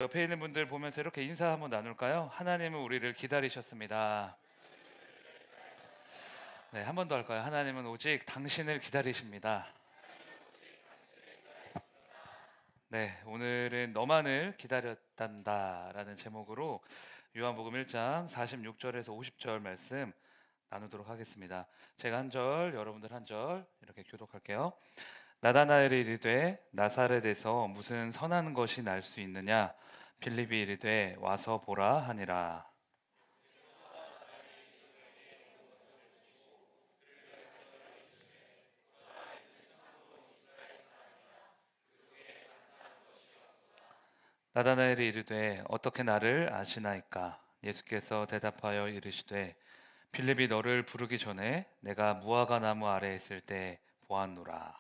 옆에 있는 분들 보면서 이렇게 인사 한번 나눌까요? 하나님은 우리를 기다리셨습니다. 네, 한 번 더 할까요? 하나님은 오직 당신을 기다리십니다. 네, 오늘은 너만을 기다렸단다라는 제목으로 요한복음 1장 46절에서 50절 말씀 나누도록 하겠습니다. 제가 한 절, 여러분들 한 절 이렇게 교독할게요. 나다나엘이 이르되 나사렛에서 무슨 선한 것이 날 수 있느냐? 빌립이 이르되 와서 보라 하니라. 나다나엘이 이르되 어떻게 나를 아시나이까? 예수께서 대답하여 이르시되 빌립이 너를 부르기 전에 내가 무화과 나무 아래에 있을 때 보았노라.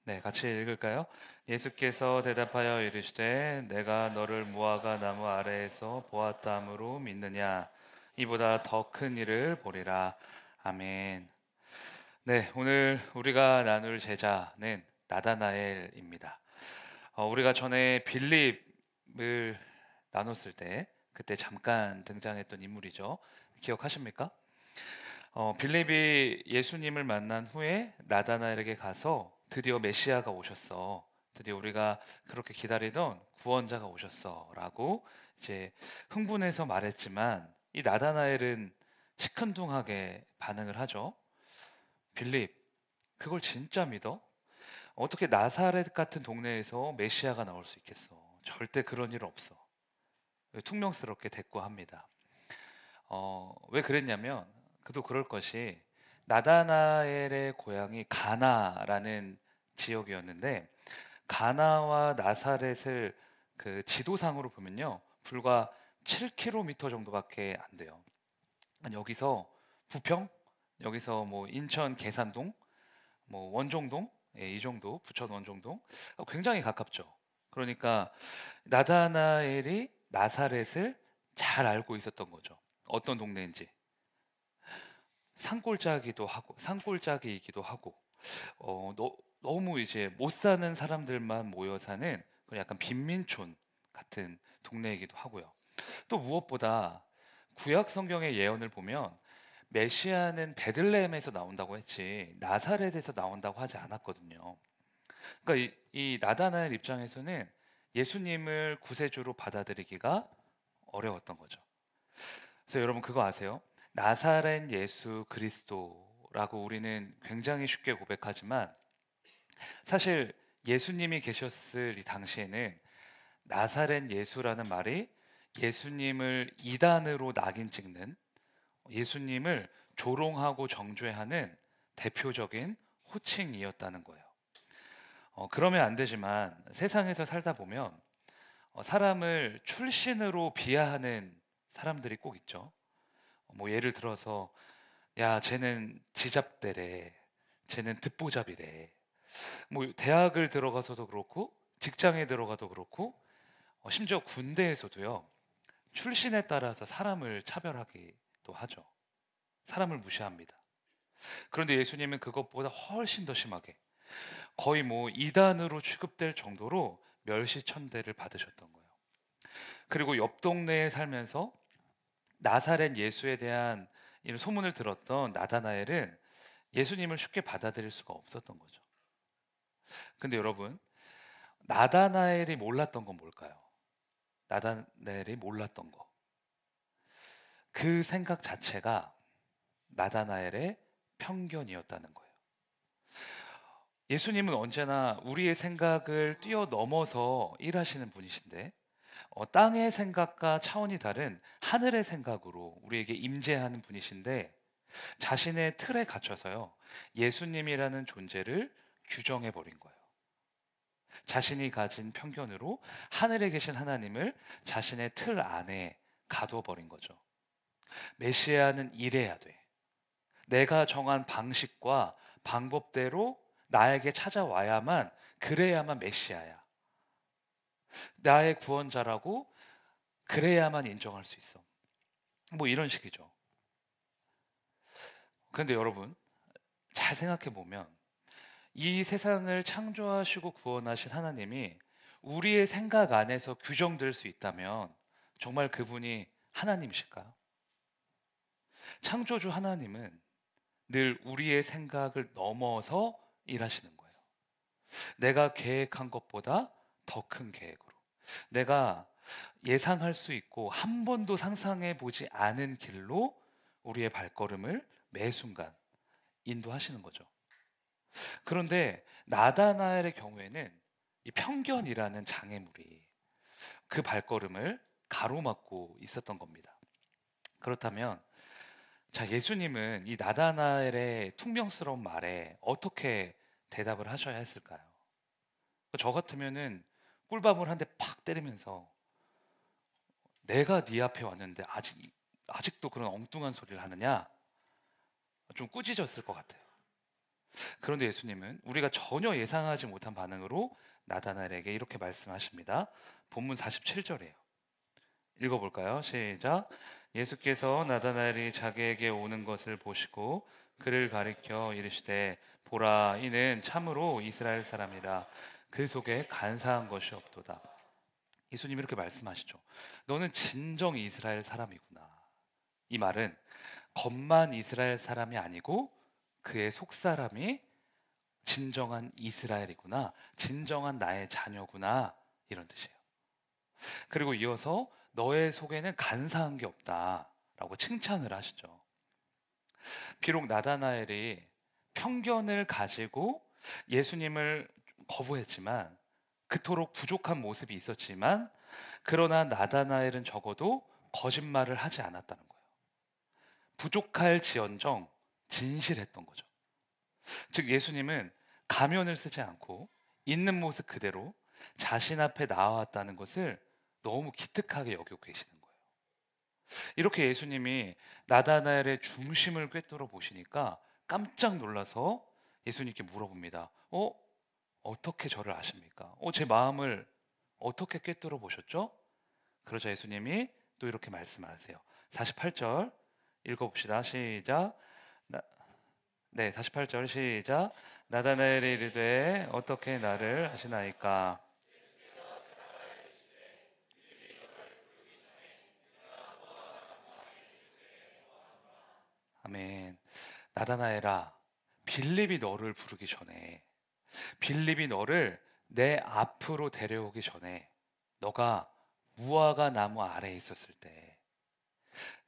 네, 같이 읽을까요? 예수께서 대답하여 이르시되 내가 너를 무화과 나무 아래에서 보았다므로 믿느냐? 이보다 더 큰 일을 보리라. 아멘. 네, 오늘 우리가 나눌 제자는 나다나엘입니다. 우리가 전에 빌립을 나눴을 때 그때 잠깐 등장했던 인물이죠. 기억하십니까? 빌립이 예수님을 만난 후에 나다나엘에게 가서 드디어 메시아가 오셨어. 드디어 우리가 그렇게 기다리던 구원자가 오셨어라고 이제 흥분해서 말했지만 이 나다나엘은 시큰둥하게 반응을 하죠. 빌립, 그걸 진짜 믿어? 어떻게 나사렛 같은 동네에서 메시아가 나올 수 있겠어? 절대 그런 일 없어. 퉁명스럽게 대꾸합니다. 왜 그랬냐면 그도 그럴 것이 나다나엘의 고향이 가나라는 지역이었는데 가나와 나사렛을 그 지도상으로 보면요 불과 7km 정도밖에 안 돼요. 여기서 부평, 여기서 뭐 인천 계산동, 뭐 원종동, 예, 이 정도 부천 원종동 굉장히 가깝죠. 그러니까 나다나엘이 나사렛을 잘 알고 있었던 거죠. 어떤 동네인지. 산골짜기이기도 하고 너무 이제 못 사는 사람들만 모여 사는 그런 약간 빈민촌 같은 동네이기도 하고요. 또 무엇보다 구약 성경의 예언을 보면 메시아는 베들레헴에서 나온다고 했지 나사렛에서 나온다고 하지 않았거든요. 그러니까 이 나다나엘 입장에서는 예수님을 구세주로 받아들이기가 어려웠던 거죠. 그래서 여러분 그거 아세요? 나사렛 예수 그리스도라고 우리는 굉장히 쉽게 고백하지만 사실 예수님이 계셨을 이 당시에는 나사렛 예수라는 말이 예수님을 이단으로 낙인 찍는, 예수님을 조롱하고 정죄하는 대표적인 호칭이었다는 거예요. 그러면 안 되지만 세상에서 살다 보면 사람을 출신으로 비하하는 사람들이 꼭 있죠. 뭐 예를 들어서 야 쟤는 지잡대래, 쟤는 듣보잡이래. 뭐 대학을 들어가서도 그렇고 직장에 들어가도 그렇고 심지어 군대에서도요 출신에 따라서 사람을 차별하기도 하죠. 사람을 무시합니다. 그런데 예수님은 그것보다 훨씬 더 심하게 거의 뭐 이단으로 취급될 정도로 멸시천대를 받으셨던 거예요. 그리고 옆 동네에 살면서 나사렛 예수에 대한 이런 소문을 들었던 나다나엘은 예수님을 쉽게 받아들일 수가 없었던 거죠. 근데 여러분, 나다나엘이 몰랐던 건 뭘까요? 나다나엘이 몰랐던 거. 그 생각 자체가 나다나엘의 편견이었다는 거예요. 예수님은 언제나 우리의 생각을 뛰어넘어서 일하시는 분이신데 땅의 생각과 차원이 다른 하늘의 생각으로 우리에게 임재하는 분이신데 자신의 틀에 갇혀서요 예수님이라는 존재를 규정해 버린 거예요. 자신이 가진 편견으로 하늘에 계신 하나님을 자신의 틀 안에 가둬 버린 거죠. 메시아는 이래야 돼. 내가 정한 방식과 방법대로 나에게 찾아와야만, 그래야만 메시아야. 나의 구원자라고 그래야만 인정할 수 있어. 뭐 이런 식이죠. 그런데 여러분, 잘 생각해 보면 이 세상을 창조하시고 구원하신 하나님이 우리의 생각 안에서 규정될 수 있다면 정말 그분이 하나님이실까요? 창조주 하나님은 늘 우리의 생각을 넘어서 일하시는 거예요. 내가 계획한 것보다 더 큰 계획으로, 내가 예상할 수 있고 한 번도 상상해 보지 않은 길로 우리의 발걸음을 매 순간 인도하시는 거죠. 그런데 나다나엘의 경우에는 이 편견이라는 장애물이 그 발걸음을 가로막고 있었던 겁니다. 그렇다면 자, 예수님은 이 나다나엘의 퉁명스러운 말에 어떻게 대답을 하셔야 했을까요? 저 같으면은 꿀밤을 한 대 팍 때리면서 내가 네 앞에 왔는데 아직도 그런 엉뚱한 소리를 하느냐? 좀 꾸짖었을 것 같아요. 그런데 예수님은 우리가 전혀 예상하지 못한 반응으로 나다나엘에게 이렇게 말씀하십니다. 본문 47절이에요. 읽어볼까요? 시작. 예수께서 나다나엘이 자기에게 오는 것을 보시고 그를 가리켜 이르시되 보라, 이는 참으로 이스라엘 사람이라 그 속에 간사한 것이 없도다. 예수님이 이렇게 말씀하시죠. 너는 진정 이스라엘 사람이구나. 이 말은 겉만 이스라엘 사람이 아니고 그의 속 사람이 진정한 이스라엘이구나, 진정한 나의 자녀구나, 이런 뜻이에요. 그리고 이어서 너의 속에는 간사한 게 없다라고 칭찬을 하시죠. 비록 나다나엘이 편견을 가지고 예수님을 거부했지만, 그토록 부족한 모습이 있었지만, 그러나 나다나엘은 적어도 거짓말을 하지 않았다는 거예요. 부족할지언정 진실했던 거죠. 즉 예수님은 가면을 쓰지 않고 있는 모습 그대로 자신 앞에 나왔다는 것을 너무 기특하게 여기고 계시는 거예요. 이렇게 예수님이 나다나엘의 중심을 꿰뚫어 보시니까 깜짝 놀라서 예수님께 물어봅니다. 어떻게 저를 아십니까? 제 마음을 어떻게 꿰뚫어 보셨죠? 그러자 예수님이 또 이렇게 말씀하세요. 48절 읽어봅시다. 시작. 네, 48절 시작. 나다나엘이 이르되 어떻게 나를 아시나이까? 아멘. 나다나엘아, 빌립이 너를 부르기 전에, 빌립이 너를 내 앞으로 데려오기 전에, 너가 무화과 나무 아래에 있었을 때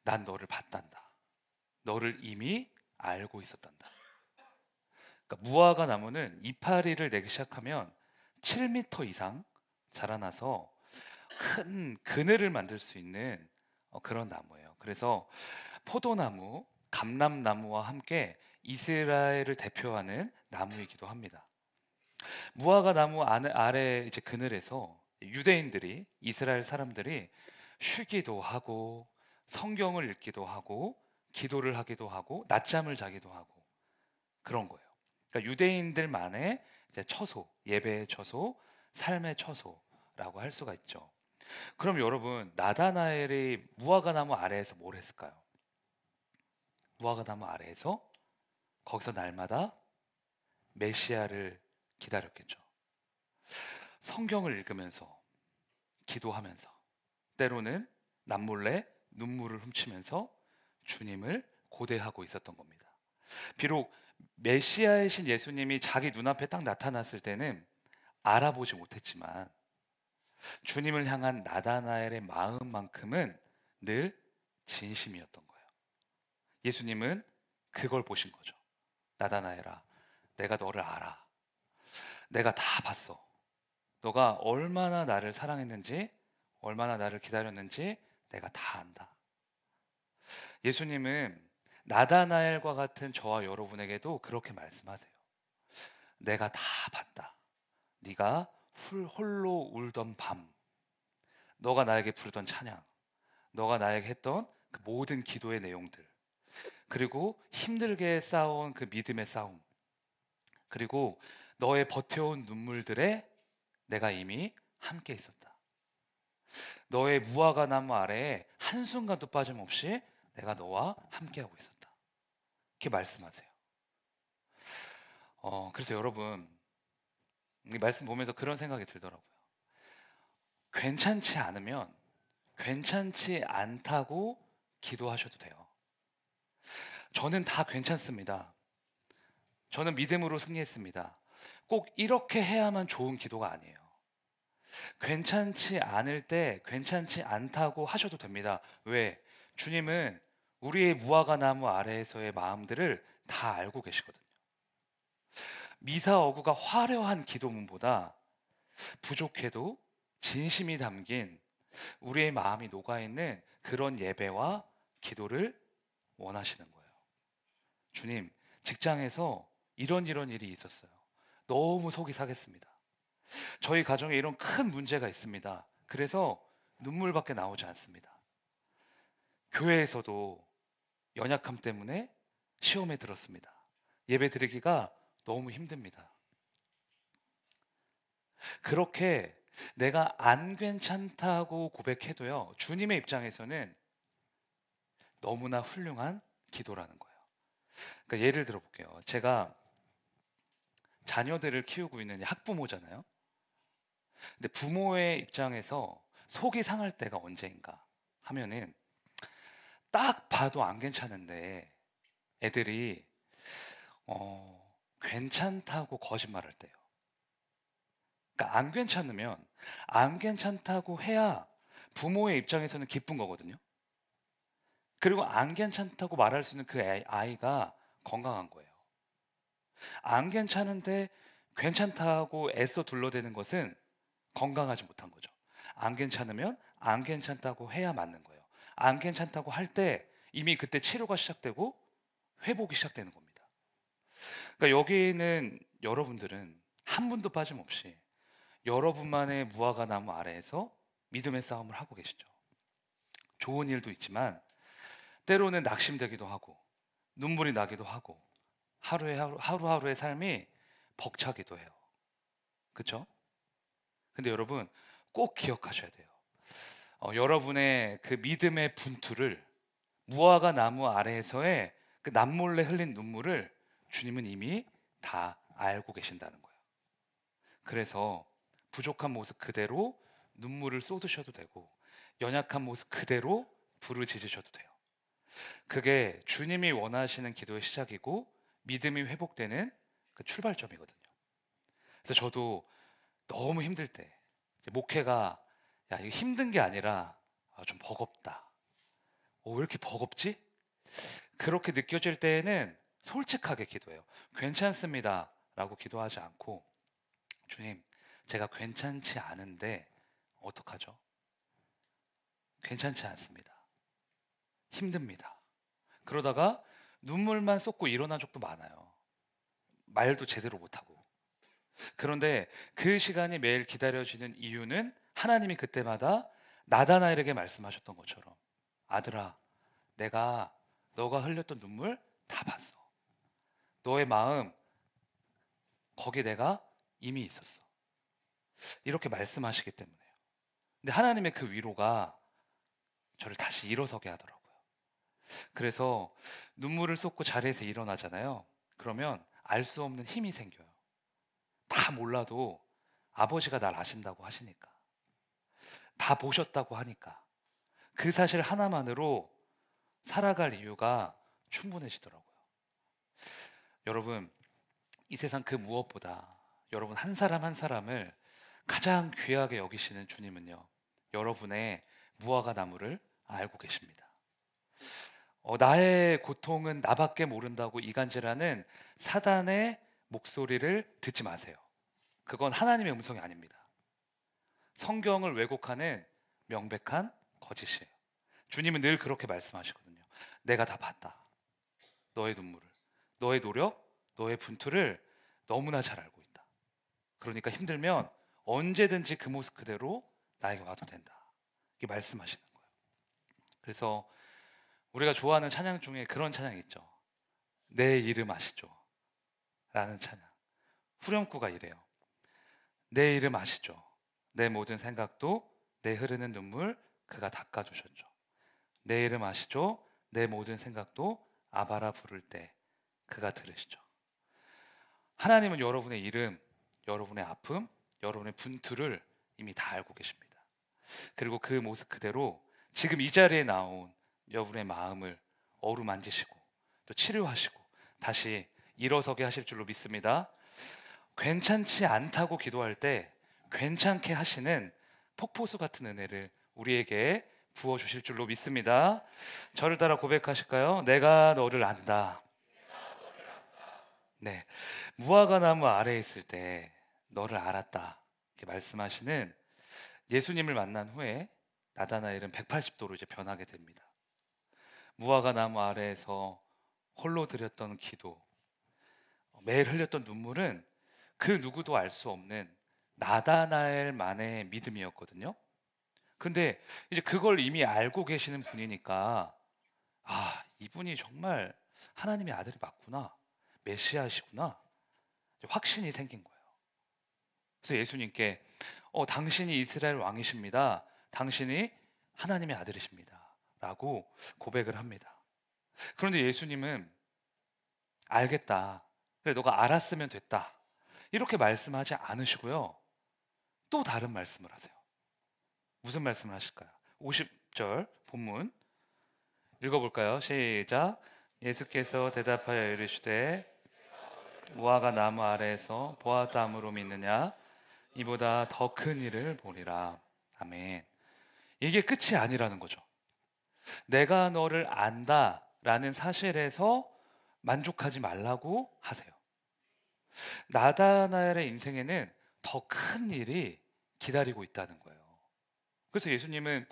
난 너를 봤단다. 너를 이미 알고 있었단다. 그러니까 무화과 나무는 이파리를 내기 시작하면 7m 이상 자라나서 큰 그늘을 만들 수 있는 그런 나무예요. 그래서 포도나무, 감람나무와 함께 이스라엘을 대표하는 나무이기도 합니다. 무화과 나무 아래 이제 그늘에서 유대인들이, 이스라엘 사람들이 쉬기도 하고 성경을 읽기도 하고 기도를 하기도 하고 낮잠을 자기도 하고 그런 거예요. 그러니까 유대인들만의 이제 처소, 예배의 처소, 삶의 처소라고 할 수가 있죠. 그럼 여러분, 나다나엘이 무화과 나무 아래에서 뭘 했을까요? 무화과 나무 아래에서 거기서 날마다 메시아를 기다렸겠죠. 성경을 읽으면서, 기도하면서, 때로는 남몰래 눈물을 훔치면서 주님을 고대하고 있었던 겁니다. 비록 메시아이신 예수님이 자기 눈앞에 딱 나타났을 때는 알아보지 못했지만 주님을 향한 나다나엘의 마음만큼은 늘 진심이었던 거예요. 예수님은 그걸 보신 거죠. 나다나엘아, 내가 너를 알아. 내가 다 봤어. 너가 얼마나 나를 사랑했는지, 얼마나 나를 기다렸는지 내가 다 안다. 예수님은 나다나엘과 같은 저와 여러분에게도 그렇게 말씀하세요. 내가 다 봤다. 네가 홀로 울던 밤, 너가 나에게 부르던 찬양, 너가 나에게 했던 그 모든 기도의 내용들, 그리고 힘들게 싸운 그 믿음의 싸움, 그리고 너의 버텨온 눈물들에 내가 이미 함께 있었다. 너의 무화과 나무 아래에 한순간도 빠짐없이 내가 너와 함께하고 있었다. 이렇게 말씀하세요. 그래서 여러분, 이 말씀 보면서 그런 생각이 들더라고요. 괜찮지 않으면 괜찮지 않다고 기도하셔도 돼요. 저는 다 괜찮습니다. 저는 믿음으로 승리했습니다. 꼭 이렇게 해야만 좋은 기도가 아니에요. 괜찮지 않을 때 괜찮지 않다고 하셔도 됩니다. 왜? 주님은 우리의 무화과 나무 아래에서의 마음들을 다 알고 계시거든요. 미사어구가 화려한 기도문보다 부족해도 진심이 담긴 우리의 마음이 녹아있는 그런 예배와 기도를 원하시는 거예요. 주님, 직장에서 이런 일이 있었어요. 너무 속이 상했습니다. 저희 가정에 이런 큰 문제가 있습니다. 그래서 눈물밖에 나오지 않습니다. 교회에서도 연약함 때문에 시험에 들었습니다. 예배 드리기가 너무 힘듭니다. 그렇게 내가 안 괜찮다고 고백해도요, 주님의 입장에서는 너무나 훌륭한 기도라는 거예요. 그러니까 예를 들어 볼게요. 제가 자녀들을 키우고 있는 학부모잖아요. 근데 부모의 입장에서 속이 상할 때가 언제인가 하면은 딱 봐도 안 괜찮은데 애들이 괜찮다고 거짓말할 때요. 그러니까 안 괜찮으면 안 괜찮다고 해야 부모의 입장에서는 기쁜 거거든요. 그리고 안 괜찮다고 말할 수 있는 그 아이가 건강한 거예요. 안 괜찮은데 괜찮다고 애써 둘러대는 것은 건강하지 못한 거죠. 안 괜찮으면 안 괜찮다고 해야 맞는 거예요. 안 괜찮다고 할 때 이미 그때 치료가 시작되고 회복이 시작되는 겁니다. 그러니까 여기는 여러분들은 한 분도 빠짐없이 여러분만의 무화과 나무 아래에서 믿음의 싸움을 하고 계시죠. 좋은 일도 있지만 때로는 낙심되기도 하고 눈물이 나기도 하고 하루하루의 삶이 벅차기도 해요. 그렇죠? 근데 여러분 꼭 기억하셔야 돼요. 여러분의 그 믿음의 분투를 무화과 나무 아래에서의 그 남몰래 흘린 눈물을 주님은 이미 다 알고 계신다는 거예요. 그래서 부족한 모습 그대로 눈물을 쏟으셔도 되고 연약한 모습 그대로 부르짖으셔도 돼요. 그게 주님이 원하시는 기도의 시작이고 믿음이 회복되는 그 출발점이거든요. 그래서 저도 너무 힘들 때 목회가 야 이거 힘든 게 아니라 좀 버겁다. 왜 이렇게 버겁지? 그렇게 느껴질 때에는 솔직하게 기도해요. 괜찮습니다 라고 기도하지 않고 주님 제가 괜찮지 않은데 어떡하죠? 괜찮지 않습니다. 힘듭니다. 그러다가 눈물만 쏟고 일어난 적도 많아요. 말도 제대로 못하고. 그런데 그 시간이 매일 기다려지는 이유는 하나님이 그때마다 나다나엘에게 말씀하셨던 것처럼 아들아 내가 너가 흘렸던 눈물 다 봤어. 너의 마음 거기 내가 이미 있었어. 이렇게 말씀하시기 때문에요. 근데 하나님의 그 위로가 저를 다시 일어서게 하더라고요. 그래서 눈물을 쏟고 자리에서 일어나잖아요. 그러면 알 수 없는 힘이 생겨요. 다 몰라도 아버지가 날 아신다고 하시니까, 다 보셨다고 하니까 그 사실 하나만으로 살아갈 이유가 충분해지더라고요. 여러분, 이 세상 그 무엇보다 여러분 한 사람 한 사람을 가장 귀하게 여기시는 주님은요, 여러분의 무화과 나무를 알고 계십니다. 나의 고통은 나밖에 모른다고 이간질하는 사단의 목소리를 듣지 마세요. 그건 하나님의 음성이 아닙니다. 성경을 왜곡하는 명백한 거짓이에요. 주님은 늘 그렇게 말씀하시거든요. 내가 다 봤다. 너의 눈물을, 너의 노력, 너의 분투를 너무나 잘 알고 있다. 그러니까 힘들면 언제든지 그 모습 그대로 나에게 와도 된다. 이렇게 말씀하시는 거예요. 그래서 우리가 좋아하는 찬양 중에 그런 찬양이 있죠. 내 이름 아시죠? 라는 찬양. 후렴구가 이래요. 내 이름 아시죠? 내 모든 생각도 내 흐르는 눈물 그가 닦아주셨죠. 내 이름 아시죠? 내 모든 생각도 아바라 부를 때 그가 들으시죠. 하나님은 여러분의 이름, 여러분의 아픔, 여러분의 분투를 이미 다 알고 계십니다. 그리고 그 모습 그대로 지금 이 자리에 나온 여러분의 마음을 어루만지시고 또 치료하시고 다시 일어서게 하실 줄로 믿습니다. 괜찮지 않다고 기도할 때 괜찮게 하시는 폭포수 같은 은혜를 우리에게 부어주실 줄로 믿습니다. 저를 따라 고백하실까요? 내가 너를 안다. 네, 무화과 나무 아래에 있을 때 너를 알았다 이렇게 말씀하시는 예수님을 만난 후에 나다나엘은 180도로 이제 변하게 됩니다. 무화과 나무 아래에서 홀로 드렸던 기도, 매일 흘렸던 눈물은 그 누구도 알 수 없는 나다나엘만의 믿음이었거든요. 근데 이제 그걸 이미 알고 계시는 분이니까 이분이 정말 하나님의 아들이 맞구나, 메시아시구나 확신이 생긴 거예요. 그래서 예수님께 당신이 이스라엘 왕이십니다. 당신이 하나님의 아들이십니다. 라고 고백을 합니다. 그런데 예수님은 알겠다. 그래, 너가 알았으면 됐다. 이렇게 말씀하지 않으시고요. 또 다른 말씀을 하세요. 무슨 말씀을 하실까요? 50절 본문 읽어볼까요? 시작. 예수께서 대답하여 이르시되 무화과 나무 아래에서 보았다함으로 믿느냐? 이보다 더 큰 일을 보리라. 아멘. 이게 끝이 아니라는 거죠. 내가 너를 안다 라는 사실에서 만족하지 말라고 하세요. 나다나엘의 인생에는 더 큰 일이 기다리고 있다는 거예요. 그래서 예수님은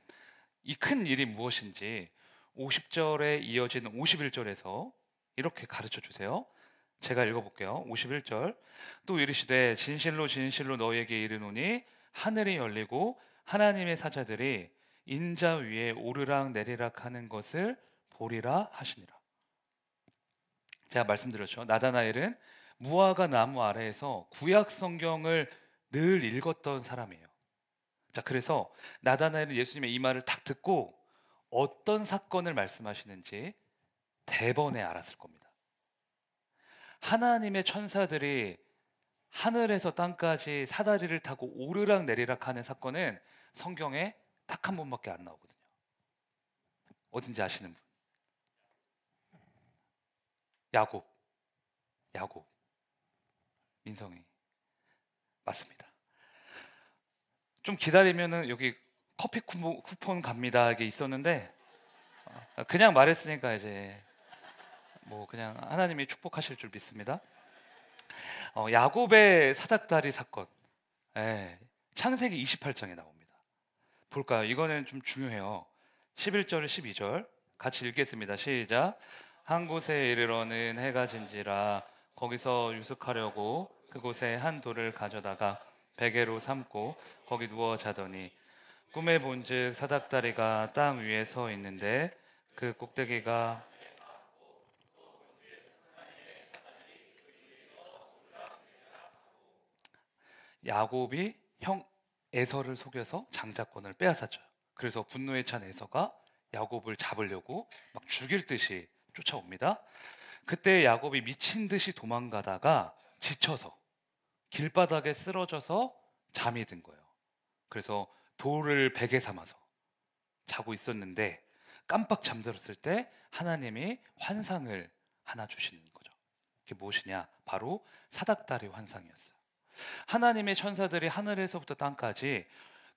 이 큰 일이 무엇인지 50절에 이어지는 51절에서 이렇게 가르쳐 주세요. 제가 읽어볼게요. 51절. 또 이르시되 진실로 진실로 너희에게 이르노니 하늘이 열리고 하나님의 사자들이 인자 위에 오르락 내리락 하는 것을 보리라 하시니라. 제가 말씀드렸죠. 나다나엘은 무화과 나무 아래에서 구약 성경을 늘 읽었던 사람이에요. 자, 그래서 나다나엘은 예수님의 이 말을 딱 듣고 어떤 사건을 말씀하시는지 대번에 알았을 겁니다. 하나님의 천사들이 하늘에서 땅까지 사다리를 타고 오르락 내리락 하는 사건은 성경에 딱 한 번밖에 안 나오거든요. 어딘지 아시는 분? 야곱. 민성이. 맞습니다. 좀 기다리면은 여기 커피 쿠폰 갑니다 이게 있었는데 그냥 말했으니까 이제 뭐 그냥 하나님이 축복하실 줄 믿습니다. 야곱의 사닥다리 사건, 창세기 28장에 나옵니다. 볼까요? 이거는 좀 중요해요. 11절 12절 같이 읽겠습니다. 시작. 한 곳에 이르러는 해가 진지라 거기서 유숙하려고 그곳에 한 돌을 가져다가 베개로 삼고 거기 누워 자더니 꿈에 본즉 사닥다리가 땅 위에 서 있는데 그 꼭대기가 야곱이 형 에서를 속여서 장자권을 빼앗았죠. 그래서 분노에 찬 에서가 야곱을 잡으려고 막 죽일 듯이 쫓아옵니다. 그때 야곱이 미친 듯이 도망가다가 지쳐서 길바닥에 쓰러져서 잠이 든 거예요. 그래서 돌을 베개 삼아서 자고 있었는데 깜빡 잠들었을 때 하나님이 환상을 하나 주시는 거죠. 그게 무엇이냐? 바로 사닥다리 환상이었어요. 하나님의 천사들이 하늘에서부터 땅까지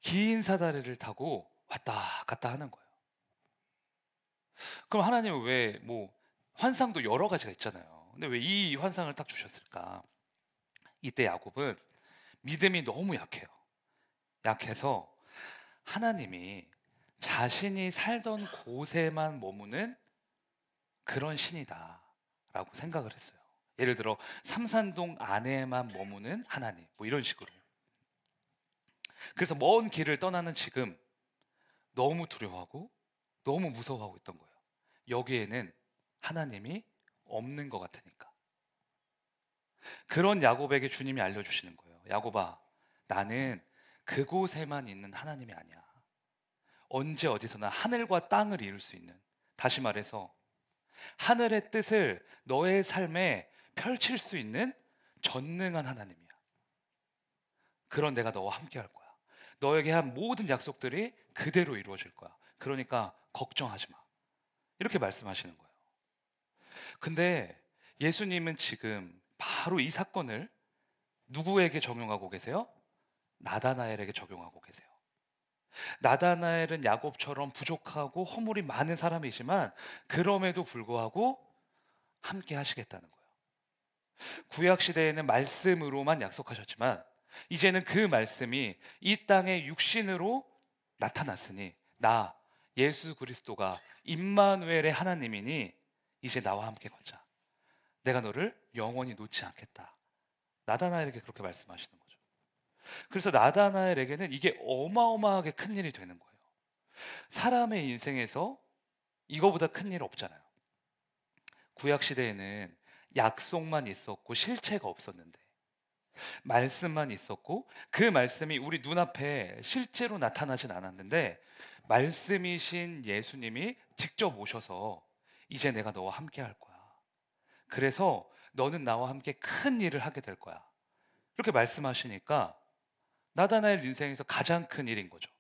긴 사다리를 타고 왔다 갔다 하는 거예요. 그럼 하나님은 왜 환상도 여러 가지가 있잖아요. 근데 왜 이 환상을 딱 주셨을까? 이때 야곱은 믿음이 너무 약해요. 약해서 하나님이 자신이 살던 곳에만 머무는 그런 신이다 라고 생각을 했어요. 예를 들어 삼산동 안에만 머무는 하나님 이런 식으로. 그래서 먼 길을 떠나는 지금 너무 두려워하고 너무 무서워하고 있던 거예요. 여기에는 하나님이 없는 것 같으니까. 그런 야곱에게 주님이 알려주시는 거예요. 야곱아, 나는 그곳에만 있는 하나님이 아니야. 언제 어디서나 하늘과 땅을 이룰 수 있는, 다시 말해서 하늘의 뜻을 너의 삶에 펼칠 수 있는 전능한 하나님이야. 그런 내가 너와 함께 할 거야. 너에게 한 모든 약속들이 그대로 이루어질 거야. 그러니까 걱정하지 마. 이렇게 말씀하시는 거예요. 근데 예수님은 지금 바로 이 사건을 누구에게 적용하고 계세요? 나다나엘에게 적용하고 계세요. 나다나엘은 야곱처럼 부족하고 허물이 많은 사람이지만 그럼에도 불구하고 함께 하시겠다는 거예요. 구약 시대에는 말씀으로만 약속하셨지만 이제는 그 말씀이 이 땅에 육신으로 나타났으니 나 예수 그리스도가 임마누엘의 하나님이니 이제 나와 함께 걷자. 내가 너를 영원히 놓지 않겠다. 나다나엘에게 그렇게 말씀하시는 거죠. 그래서 나다나엘에게는 이게 어마어마하게 큰 일이 되는 거예요. 사람의 인생에서 이거보다 큰 일 없잖아요. 구약 시대에는 약속만 있었고 실체가 없었는데 말씀만 있었고 그 말씀이 우리 눈앞에 실제로 나타나진 않았는데 말씀이신 예수님이 직접 오셔서 이제 내가 너와 함께 할 거야. 그래서 너는 나와 함께 큰 일을 하게 될 거야. 이렇게 말씀하시니까 나다나엘 인생에서 가장 큰 일인 거죠.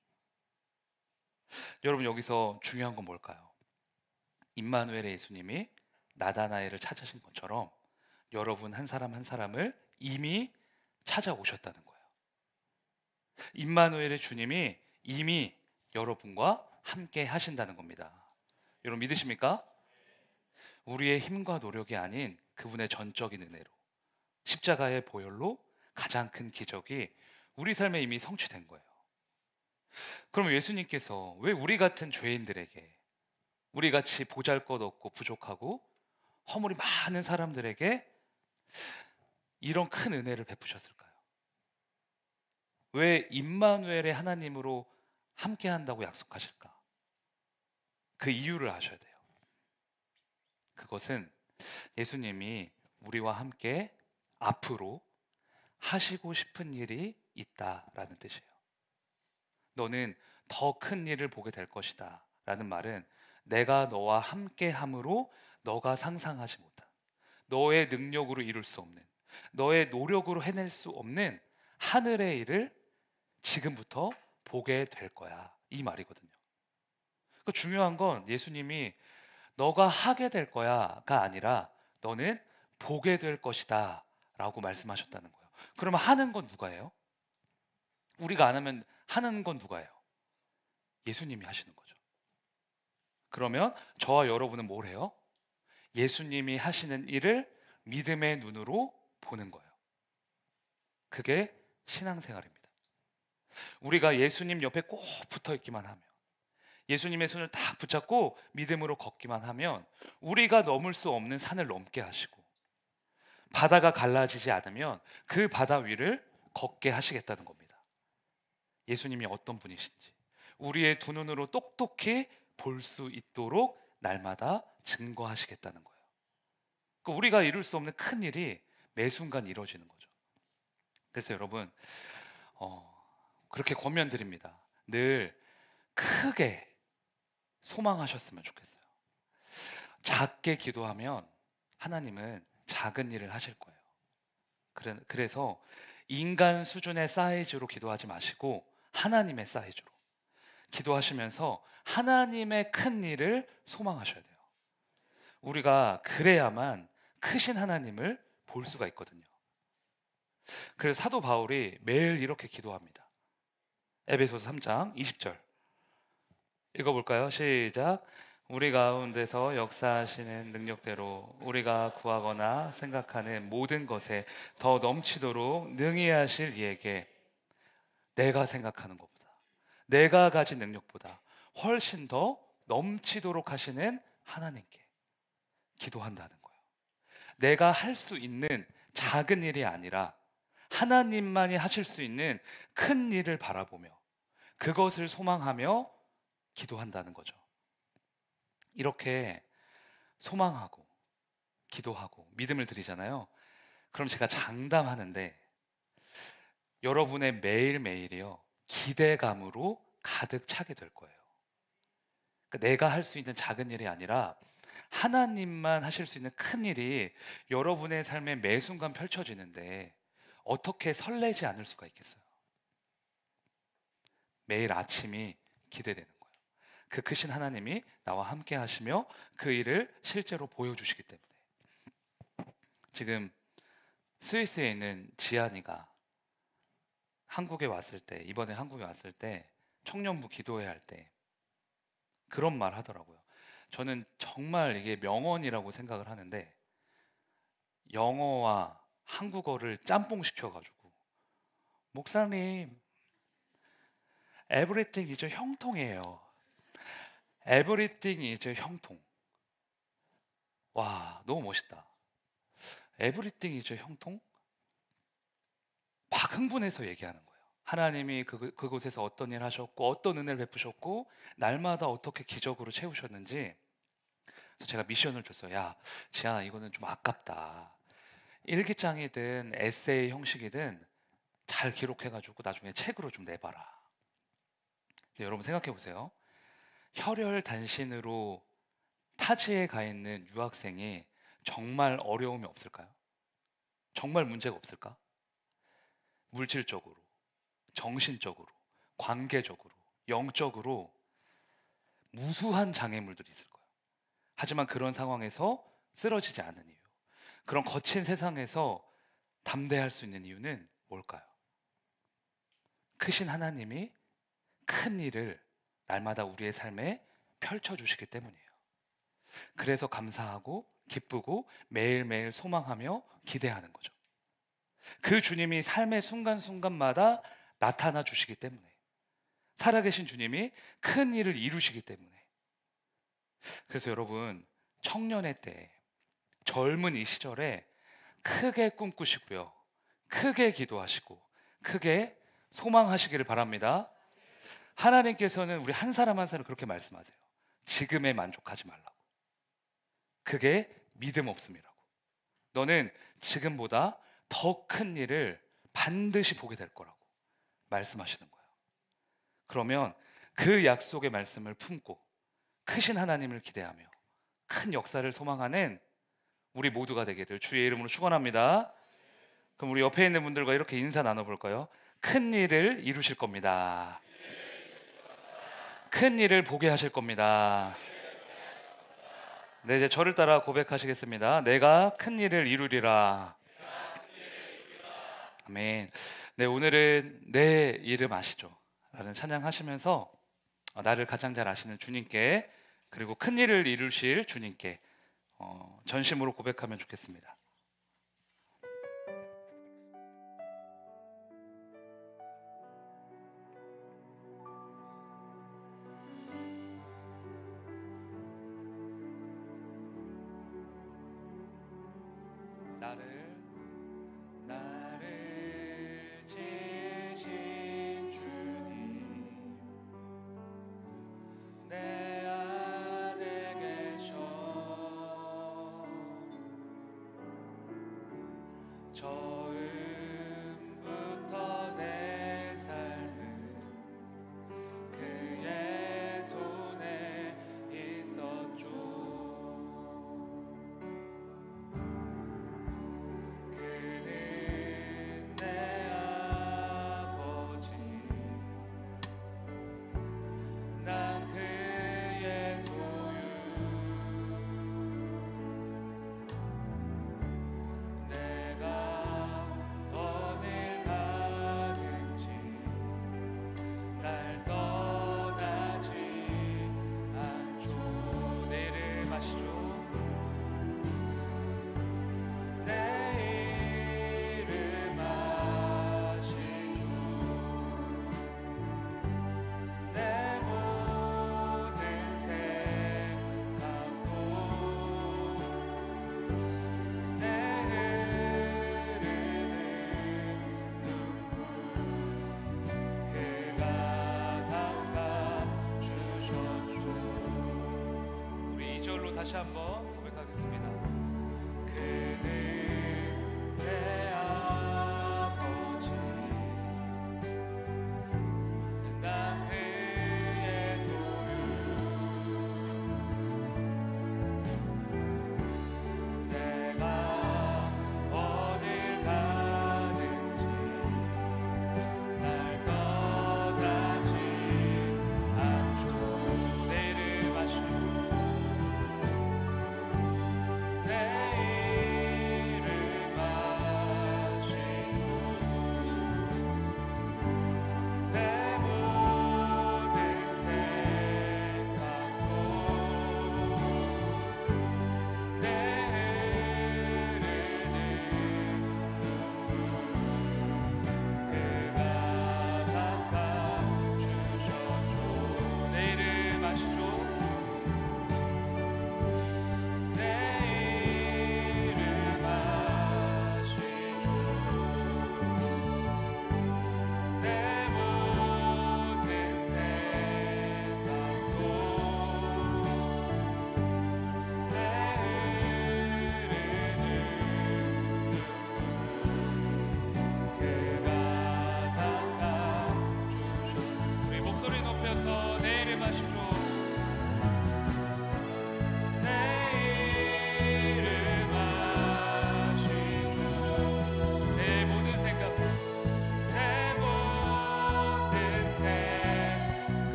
여러분 여기서 중요한 건 뭘까요? 임마누엘의 예수님이 나다나엘을 찾으신 것처럼 여러분 한 사람 한 사람을 이미 찾아오셨다는 거예요. 임마누엘의 주님이 이미 여러분과 함께 하신다는 겁니다. 여러분 믿으십니까? 우리의 힘과 노력이 아닌 그분의 전적인 은혜로 십자가의 보혈로 가장 큰 기적이 우리 삶에 이미 성취된 거예요. 그럼 예수님께서 왜 우리 같은 죄인들에게, 우리 같이 보잘것없고 부족하고 허물이 많은 사람들에게 이런 큰 은혜를 베푸셨을까요? 왜 임마누엘의 하나님으로 함께 한다고 약속하실까? 그 이유를 아셔야 돼요. 그것은 예수님이 우리와 함께 앞으로 하시고 싶은 일이 있다라는 뜻이에요. 너는 더 큰 일을 보게 될 것이다 라는 말은 내가 너와 함께 함으로 너가 상상하지 못한, 너의 능력으로 이룰 수 없는, 너의 노력으로 해낼 수 없는 하늘의 일을 지금부터 보게 될 거야, 이 말이거든요. 그 중요한 건 예수님이 너가 하게 될 거야가 아니라 너는 보게 될 것이다 라고 말씀하셨다는 거예요. 그러면 하는 건 누가 해요? 우리가 안 하면 하는 건 누가 해요? 예수님이 하시는 거죠. 그러면 저와 여러분은 뭘 해요? 예수님이 하시는 일을 믿음의 눈으로 보는 거예요. 그게 신앙생활입니다. 우리가 예수님 옆에 꼭 붙어 있기만 하면, 예수님의 손을 딱 붙잡고 믿음으로 걷기만 하면 우리가 넘을 수 없는 산을 넘게 하시고 바다가 갈라지지 않으면 그 바다 위를 걷게 하시겠다는 겁니다. 예수님이 어떤 분이신지 우리의 두 눈으로 똑똑히 볼 수 있도록 날마다 증거하시겠다는 거예요. 우리가 이룰 수 없는 큰 일이 매 순간 이루어지는 거죠. 그래서 여러분 그렇게 권면드립니다. 늘 크게 소망하셨으면 좋겠어요. 작게 기도하면 하나님은 작은 일을 하실 거예요. 그래서 인간 수준의 사이즈로 기도하지 마시고 하나님의 사이즈로 기도하시면서 하나님의 큰 일을 소망하셔야 돼요. 우리가 그래야만 크신 하나님을 볼 수가 있거든요. 그래서 사도 바울이 매일 이렇게 기도합니다. 에베소서 3장 20절 읽어볼까요? 시작. 우리 가운데서 역사하시는 능력대로 우리가 구하거나 생각하는 모든 것에 더 넘치도록 능히 하실 이에게 내가 생각하는 것보다, 내가 가진 능력보다 훨씬 더 넘치도록 하시는 하나님께 기도한다는 거예요. 내가 할 수 있는 작은 일이 아니라 하나님만이 하실 수 있는 큰 일을 바라보며 그것을 소망하며 기도한다는 거죠. 이렇게 소망하고 기도하고 믿음을 드리잖아요. 그럼 제가 장담하는데 여러분의 매일매일이요 기대감으로 가득 차게 될 거예요. 그러니까 내가 할 수 있는 작은 일이 아니라 하나님만 하실 수 있는 큰 일이 여러분의 삶에 매 순간 펼쳐지는데 어떻게 설레지 않을 수가 있겠어요? 매일 아침이 기대되는 거예요. 그 크신 하나님이 나와 함께 하시며 그 일을 실제로 보여주시기 때문에. 지금 스위스에 있는 지안이가 한국에 왔을 때, 이번에 한국에 왔을 때 청년부 기도회 할 때 그런 말 하더라고요. 저는 정말 이게 명언이라고 생각을 하는데, 영어와 한국어를 짬뽕 시켜가지고, 목사님 everything is 형통이에요. everything is 형통. 와, 너무 멋있다. everything is 형통? 막 흥분해서 얘기하는 거예요. 하나님이 그곳에서 어떤 일 하셨고 어떤 은혜를 베푸셨고 날마다 어떻게 기적으로 채우셨는지. 그래서 제가 미션을 줬어요. 야, 지안아, 이거는 좀 아깝다. 일기장이든 에세이 형식이든 잘 기록해가지고 나중에 책으로 좀 내봐라. 여러분 생각해 보세요. 혈혈단신으로 타지에 가 있는 유학생이 정말 어려움이 없을까요? 정말 문제가 없을까? 물질적으로, 정신적으로, 관계적으로, 영적으로 무수한 장애물들이 있을 거예요. 하지만 그런 상황에서 쓰러지지 않는 이유, 그런 거친 세상에서 담대할 수 있는 이유는 뭘까요? 크신 하나님이 큰 일을 날마다 우리의 삶에 펼쳐주시기 때문이에요. 그래서 감사하고 기쁘고 매일매일 소망하며 기대하는 거죠. 그 주님이 삶의 순간순간마다 나타나 주시기 때문에, 살아계신 주님이 큰 일을 이루시기 때문에. 그래서 여러분, 청년의 때, 젊은 이 시절에 크게 꿈꾸시고요, 크게 기도하시고 크게 소망하시기를 바랍니다. 하나님께서는 우리 한 사람 한 사람 그렇게 말씀하세요. 지금에 만족하지 말라고. 그게 믿음 없음이라고. 너는 지금보다 더 큰 일을 반드시 보게 될 거라고 말씀하시는 거예요. 그러면 그 약속의 말씀을 품고 크신 하나님을 기대하며 큰 역사를 소망하는 우리 모두가 되기를 주의 이름으로 축원합니다. 그럼 우리 옆에 있는 분들과 이렇게 인사 나눠볼까요? 큰 일을 이루실 겁니다. 큰 일을 보게 하실 겁니다. 네, 이제 저를 따라 고백하시겠습니다. 내가 큰 일을 이루리라. 아멘. 네, 오늘은 내 이름 아시죠? 라는 찬양하시면서 나를 가장 잘 아시는 주님께, 그리고 큰 일을 이루실 주님께 전심으로 고백하면 좋겠습니다. 나를 지신 주님, 내 안에 계셔. 처음부터 내 삶은 그의 손에 있었죠. 그는 내 아버지, 난 그의 소유. 내가 어딜 가든지 날 떠나지 않죠. 내 이름 아시죠? 내 이름 아시죠? 내 모든 생각도 내 흐르는 눈물 그가 닦아주셨죠. 우리 2절로 다시 한번 고백하겠습니다. 그는 내 아버지, 난 그의 소유.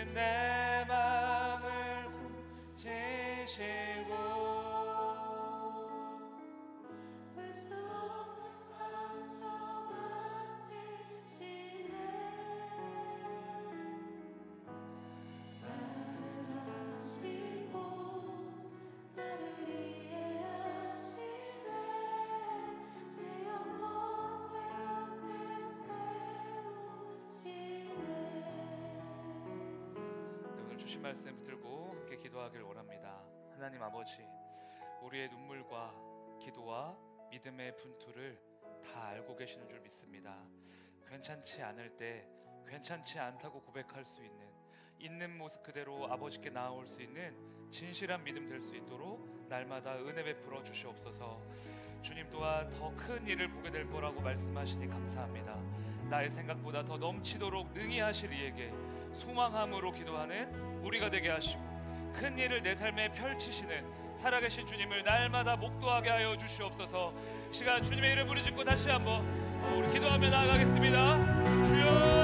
주는 내 맘을 고치시고 볼수 없는 상처 만지시네. 나를 아시고 나를 이해하시네. 내 영혼 새롭게 세우시네. 오늘 주신 말씀 붙들고 함께 기도하길 원합니다. 하나님 아버지, 우리의 눈물과 기도와 믿음의 분투를 다 알고 계시는 줄 믿습니다. 괜찮지 않을 때 괜찮지 않다고 고백할 수 있는 모습 그대로 아버지께 나아올 수 있는 진실한 믿음 될 수 있도록 날마다 은혜 베풀어 주시옵소서. 주님 또한 더 큰 일을 보게 될 거라고 말씀하시니 감사합니다. 나의 생각보다 더 넘치도록 능히 하실 이에게 소망함으로 기도하는 우리가 되게 하시고 큰 일을 내 삶에 펼치시는 살아계신 주님을 날마다 목도하게 하여 주시옵소서. 시간 주님의 이름 부르짖고 다시 한번 우리 기도하며 나아가겠습니다. 주여